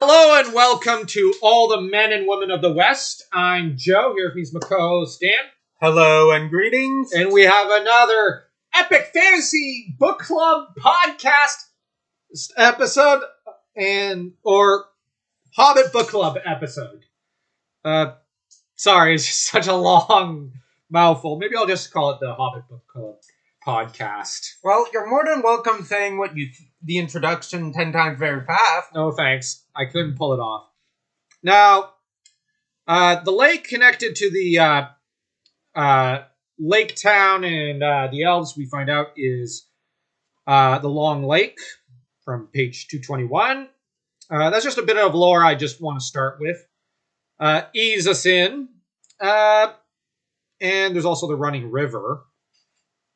Hello and welcome to all the men and women of the West. I'm Joe, here with me is my co-host Dan. Hello and greetings. And we have another epic fantasy book club podcast episode or Hobbit book club episode. Sorry, it's just such a long mouthful. Maybe I'll just call it the Hobbit book club podcast. Well, you're more than welcome saying the introduction 10 times very fast. No thanks. I couldn't pull it off. Now, the lake connected to the Laketown and the elves, we find out, is the Long Lake from page 221. That's just a bit of lore I just want to start with. Ease us in. And there's also the running river.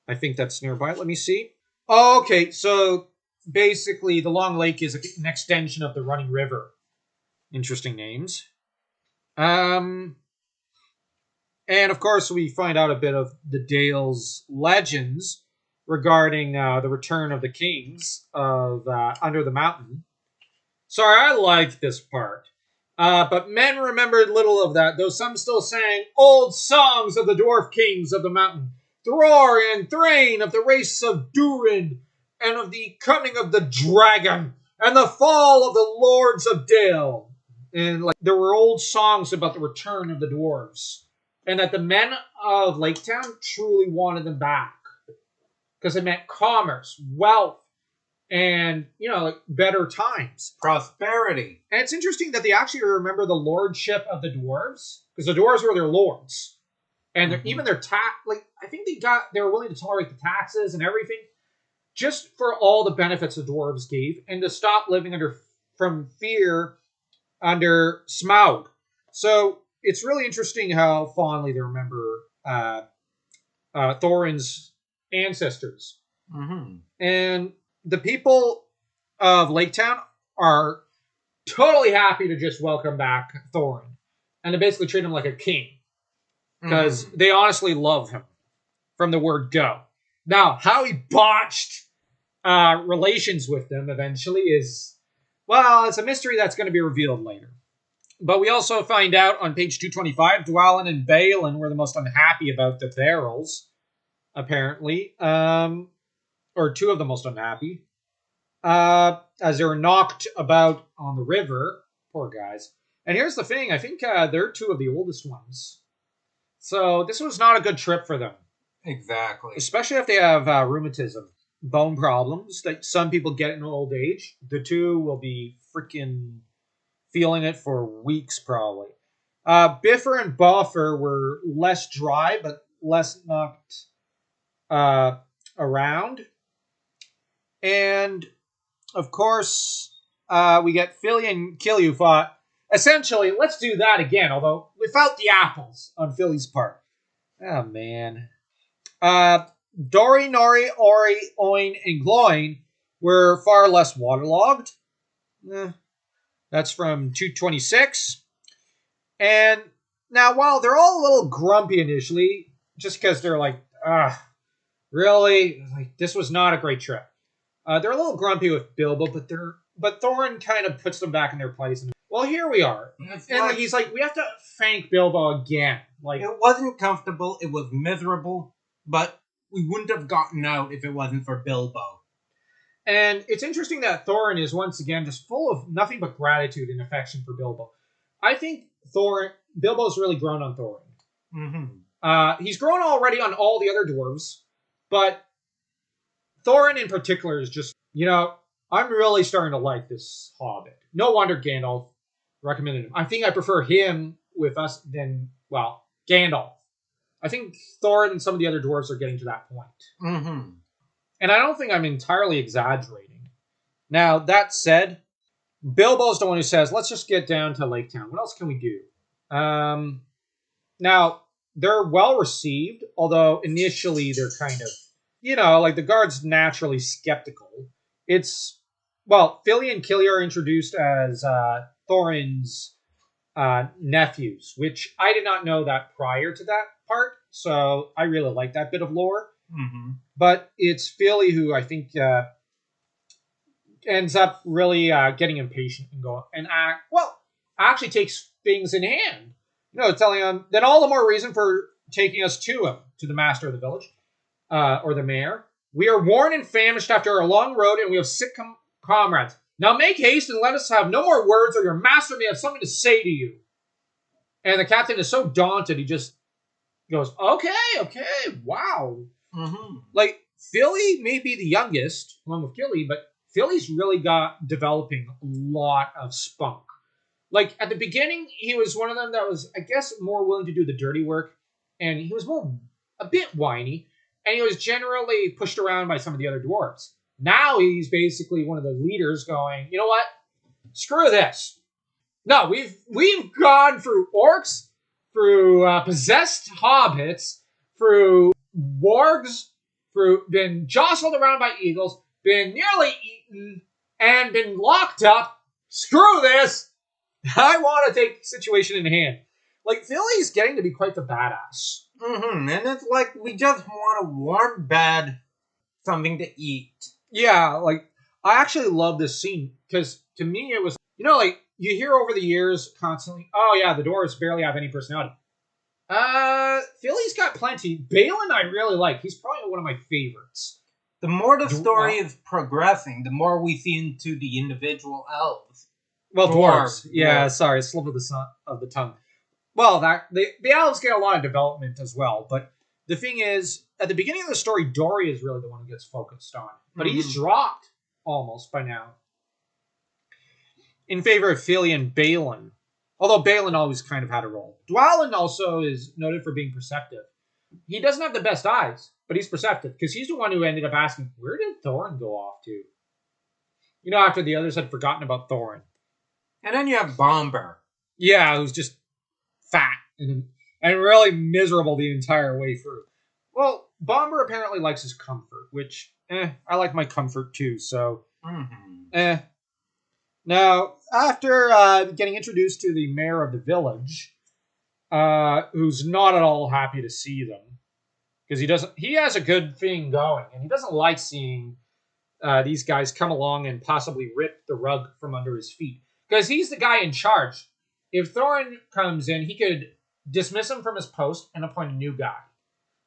I think that's nearby. Let me see. Oh, okay, so basically the Long Lake is an extension of the running river. Interesting names. And of course we find out a bit of the Dale's legends regarding the return of the kings of Under the Mountain. Sorry, I liked this part. But men remembered little of that, though some still sang old songs of the dwarf kings of the mountain. Thror and Thrain of the race of Durin, and of the coming of the dragon, and the fall of the lords of Dale. And there were old songs about the return of the dwarves, and that the men of Laketown truly wanted them back because it meant commerce, wealth, and better times, prosperity. And it's interesting that they actually remember the lordship of the dwarves because the dwarves were their lords. And even their I think they were willing to tolerate the taxes and everything just for all the benefits the dwarves gave and to stop living from fear under Smaug. So it's really interesting how fondly they remember Thorin's ancestors. Mm-hmm. And the people of Laketown are totally happy to just welcome back Thorin and to basically treat him like a king. Because they honestly love him from the word go. Now, how he botched relations with them eventually is, well, it's a mystery that's going to be revealed later. But we also find out on page 225, Dwalin and Balin were the most unhappy about the barrels, apparently. Or two of the most unhappy. As they were knocked about on the river. Poor guys. And here's the thing, I think they're two of the oldest ones. So this was not a good trip for them. Exactly. Especially if they have rheumatism, bone problems that some people get in old age. The two will be freaking feeling it for weeks probably. Biffer and Boffer were less dry, but less knocked around. And, of course, we get Philly and Killy who fought. Essentially, let's do that again, although without the apples on Philly's part. Oh, man. Dori, Nori, Ori, Oin, and Gloin were far less waterlogged. That's from 226. And now, while they're all a little grumpy initially, just because they're like, really? Like, this was not a great trip. They're a little grumpy with Bilbo, but Thorin kind of puts them back in their place. And, well, here we are. And he's like, we have to thank Bilbo again. Like, it wasn't comfortable. It was miserable. But we wouldn't have gotten out if it wasn't for Bilbo. And it's interesting that Thorin is once again just full of nothing but gratitude and affection for Bilbo. I think Bilbo's really grown on Thorin. Mm-hmm. He's grown already on all the other dwarves. But Thorin in particular is just, I'm really starting to like this Hobbit. No wonder Gandalf recommended him. I think I prefer him with us than, Gandalf. I think Thorin and some of the other dwarves are getting to that point. Mm-hmm. And I don't think I'm entirely exaggerating. Now, that said, Bilbo's the one who says, let's just get down to Laketown. What else can we do? Now, they're well received, although initially they're kind of, the guard's naturally skeptical. Philly and Killy are introduced as Thorin's nephews, which I did not know that prior to that part, so I really like that bit of lore. Mm-hmm. But it's Philly who I think ends up really getting impatient and actually takes things in hand. Telling him, then all the more reason for taking us to him, to the master of the village, or the mayor. We are worn and famished after a long road, and we have sick comrades. Now make haste and let us have no more words, or your master may have something to say to you. And the captain is so daunted, he just goes, okay, wow. Mm-hmm. Like, Philly may be the youngest, along with Gilly, but Philly's really got developing a lot of spunk. Like, at the beginning, he was one of them that was, I guess, more willing to do the dirty work, and he was a bit whiny, and he was generally pushed around by some of the other dwarves. Now he's basically one of the leaders going, you know what? Screw this. No, we've gone through orcs, through possessed hobbits, through wargs, been jostled around by eagles, been nearly eaten, and been locked up. Screw this! I want to take the situation in hand. Like, Philly's getting to be quite the badass. Mm-hmm. And it's like we just want a warm bed, something to eat. Yeah, like, I actually love this scene, because to me it was, like, you hear over the years constantly, oh yeah, the dwarves barely have any personality. Philly's got plenty. Balin I really like. He's probably one of my favorites. The more the story is progressing, the more we see into the individual elves. Well, dwarves. Yeah, sorry, slip of the tongue. Well, the elves get a lot of development as well, but the thing is, at the beginning of the story, Dory is really the one who gets focused on. But he's dropped almost by now in favor of Philly and Balin. Although Balin always kind of had a role. Dwalin also is noted for being perceptive. He doesn't have the best eyes, but he's perceptive, because he's the one who ended up asking, where did Thorin go off to? After the others had forgotten about Thorin. And then you have Bomber. Yeah, who's just fat and really miserable the entire way through. Well, Bomber apparently likes his comfort, which, I like my comfort too, so, Now, after getting introduced to the mayor of the village, who's not at all happy to see them, because he has a good thing going, and he doesn't like seeing these guys come along and possibly rip the rug from under his feet, because he's the guy in charge. If Thorin comes in, he could dismiss him from his post and appoint a new guy,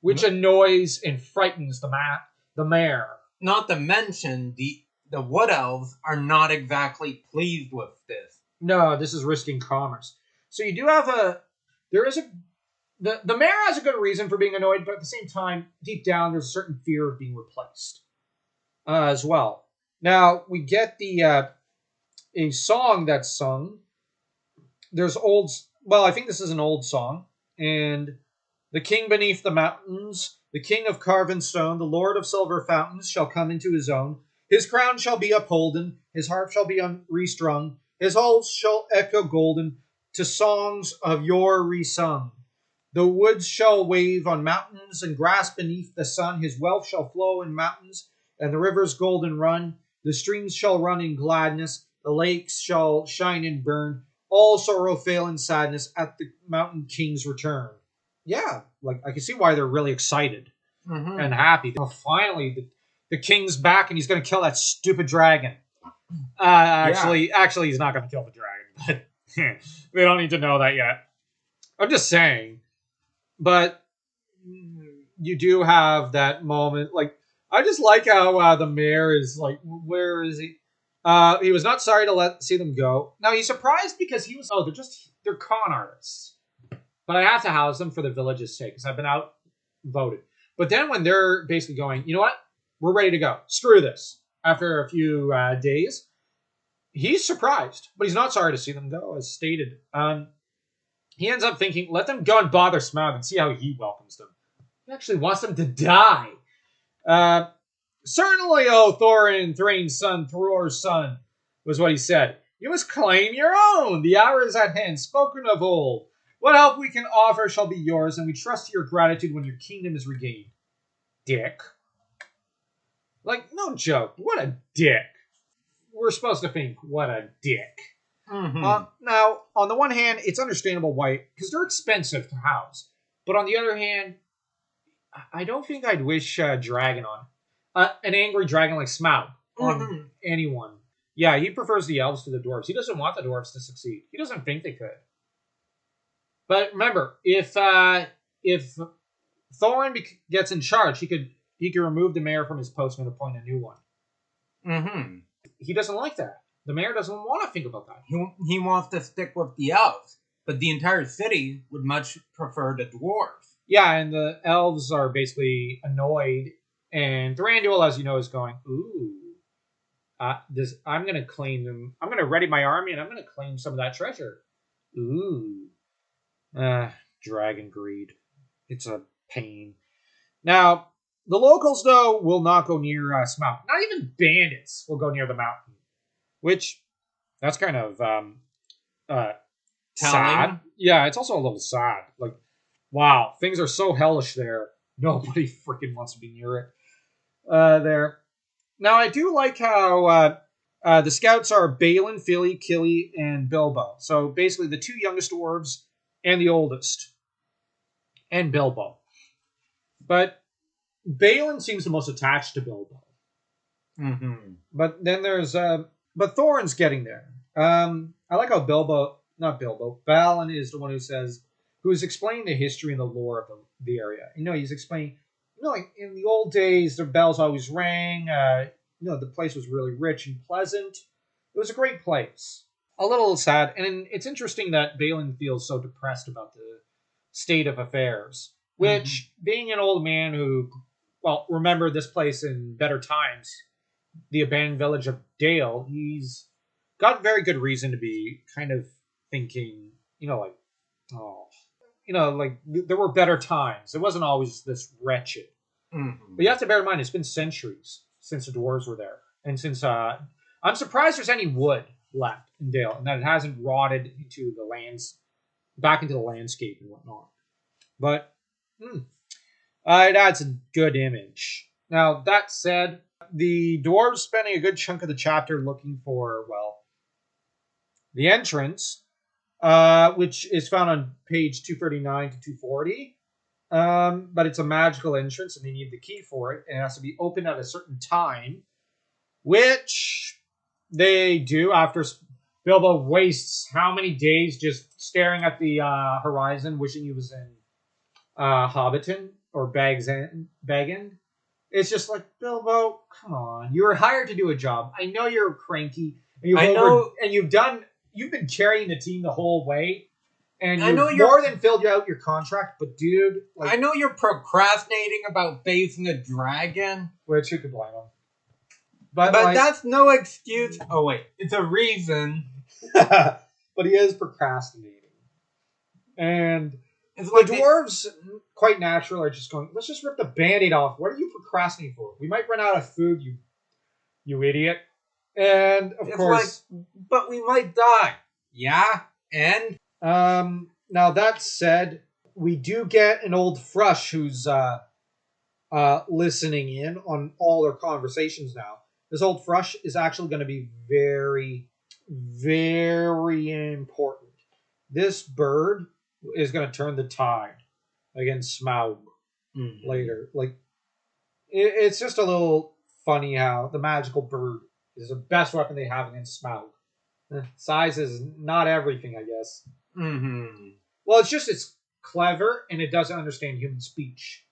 which annoys and frightens the mayor. Not to mention the Wood Elves are not exactly pleased with this. No, this is risking commerce. So you do have the mayor has a good reason for being annoyed, but at the same time, deep down, there's a certain fear of being replaced as well. Now, we get a song that's sung. I think this is an old song, and the king beneath the mountains, the king of carven stone, the lord of silver fountains shall come into his own. His crown shall be upholden, his harp shall be restrung, his halls shall echo golden to songs of yore resung. The woods shall wave on mountains and grass beneath the sun. His wealth shall flow in mountains and the rivers golden run. The streams shall run in gladness, the lakes shall shine and burn. All sorrow fail in sadness at the mountain king's return. Yeah, like I can see why they're really excited and happy. Finally, the king's back, and he's going to kill that stupid dragon. Actually, he's not going to kill the dragon, but we don't need to know that yet. I'm just saying. But you do have that moment. Like, I just like how the mayor is like, where is he? He was not sorry to see them go. Now, he's surprised because he was, they're con artists. But I have to house them for the village's sake, because I've been outvoted. But then when they're basically going, you know what? We're ready to go. Screw this. After a few days, he's surprised, but he's not sorry to see them go, as stated. He ends up thinking, let them go and bother Smaug and see how he welcomes them. He actually wants them to die. Certainly, O Thorin, Thrain's son, Thror's son, was what he said. You must claim your own. The hour is at hand, spoken of old. What help we can offer shall be yours, and we trust your gratitude when your kingdom is regained. Dick. Like, no joke. What a dick. We're supposed to think, what a dick. Now, on the one hand, it's understandable why, because they're expensive to house. But on the other hand, I don't think I'd wish dragon on an angry dragon like Smaug on anyone. Yeah, he prefers the elves to the dwarves. He doesn't want the dwarves to succeed. He doesn't think they could. But remember, if Thorin gets in charge, he could remove the mayor from his post and appoint a new one. Mm-hmm. He doesn't like that. The mayor doesn't want to think about that. He wants to stick with the elves, but the entire city would much prefer the dwarves. Yeah, and the elves are basically annoyed, and Thranduil, as you know, is going, ooh, I'm going to claim them. I'm going to ready my army, and I'm going to claim some of that treasure. Ooh. Dragon greed. It's a pain. Now, the locals, though, will not go near Smaug. Not even bandits will go near the mountain. Which, that's kind of sad. Yeah, it's also a little sad. Like, wow, things are so hellish there. Nobody freaking wants to be near it. There. Now, I do like how the scouts are Balin, Fili, Kili, and Bilbo. So, basically, the two youngest dwarves and the oldest. And Bilbo. But Balin seems the most attached to Bilbo. Mm-hmm. But then there's... but Thorin's getting there. I like how Balin is the one who's explaining the history and the lore of the area. He's explaining, like in the old days, the bells always rang. The place was really rich and pleasant. It was a great place. A little sad. And it's interesting that Balin feels so depressed about the state of affairs. Which, being an old man who, remember this place in better times, the abandoned village of Dale, he's got very good reason to be kind of thinking, there were better times. It wasn't always this wretched. Mm-hmm. But you have to bear in mind, it's been centuries since the dwarves were there. And since, I'm surprised there's any wood left in Dale, and that it hasn't rotted back into the landscape and whatnot. But, it adds a good image. Now, that said, the dwarves spending a good chunk of the chapter looking for, the entrance, which is found on page 239 to 240. But it's a magical entrance, and they need the key for it, and it has to be opened at a certain time, which they do after Bilbo wastes how many days just staring at the horizon, wishing he was in Hobbiton or Bag's End. It's just like, Bilbo, come on. You were hired to do a job. I know you're cranky. And you've been carrying the team the whole way. And you've more than filled out your contract, but dude... I know you're procrastinating about facing a dragon. Which you could blame him. But that's no excuse. Oh, wait. It's a reason. But he is procrastinating. And... It's like the dwarves, quite natural, are just going, let's just rip the Band-Aid off. What are you procrastinating for? We might run out of food, you idiot. And, of course... but we might die. Yeah, and? Now, that said, we do get an old Thrush who's listening in on all their conversations now. This old Thrush is actually going to be very, very important. This bird is going to turn the tide against Smaug later. It's just a little funny how the magical bird is the best weapon they have against Smaug. Size is not everything, I guess. Mm-hmm. Well, it's clever, and it doesn't understand human speech.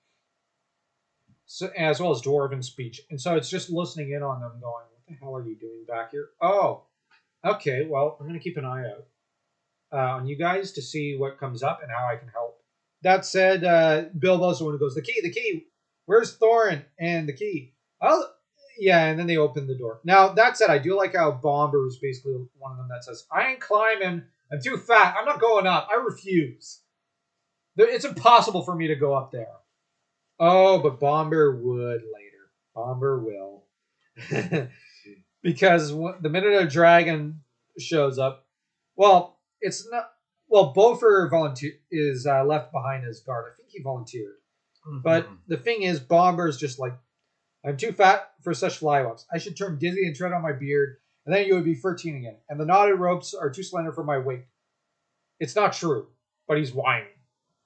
So, as well as Dwarven speech. And so it's just listening in on them going, what the hell are you doing back here? Oh, okay, well, I'm going to keep an eye out on you guys to see what comes up and how I can help. That said, Bilbo's the one who goes, the key, where's Thorin? And the key. Oh, yeah, and then they open the door. Now, that said, I do like how Bomber is basically one of them that says, I ain't climbing, I'm too fat, I'm not going up, I refuse. It's impossible for me to go up there. Oh, but Bomber would later. Bomber will. Because the minute a dragon shows up, it's not. Bofer is left behind as guard. I think he volunteered. Mm-hmm. But the thing is, Bomber's just like, I'm too fat for such fly-ups. I should turn dizzy and tread on my beard, and then you would be 13 again. And the knotted ropes are too slender for my weight. It's not true, but he's whining.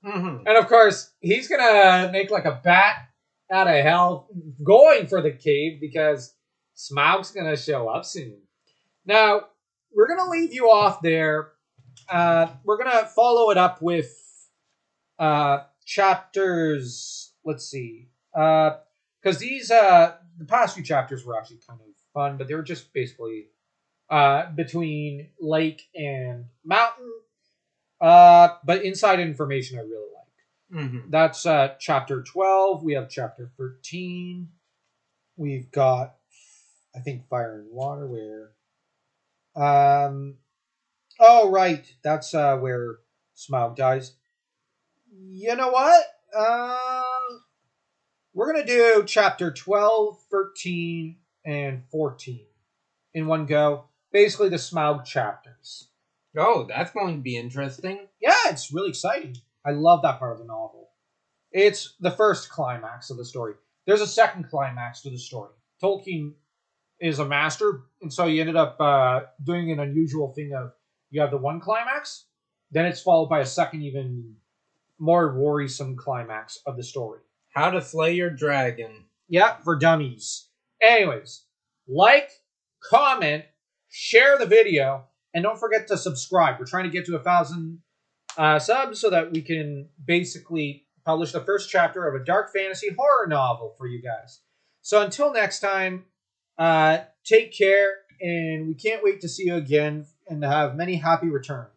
Mm-hmm. And of course, he's going to make like a bat out of hell going for the cave because Smaug's going to show up soon. Now, we're going to leave you off there. We're going to follow it up with chapters. Let's see. Because the past few chapters were actually kind of fun, but they were just basically between lake and mountain. But inside information I really like. Mm-hmm. That's chapter 12. We have chapter 13. We've got, I think, Fire and Water. Where? Oh, right. That's where Smaug dies. You know what? We're going to do chapter 12, 13, and 14 in one go. Basically, the Smaug chapters. Oh, that's going to be interesting. Yeah, it's really exciting. I love that part of the novel. It's the first climax of the story. There's a second climax to the story. Tolkien is a master, and so he ended up doing an unusual thing of you have the one climax, then it's followed by a second, even more worrisome climax of the story. How to Slay Your Dragon. Yeah, for dummies. Anyways, like, comment, share the video, and don't forget to subscribe. We're trying to get to 1,000 subs so that we can basically publish the first chapter of a dark fantasy horror novel for you guys. So until next time, take care, and we can't wait to see you again and have many happy returns.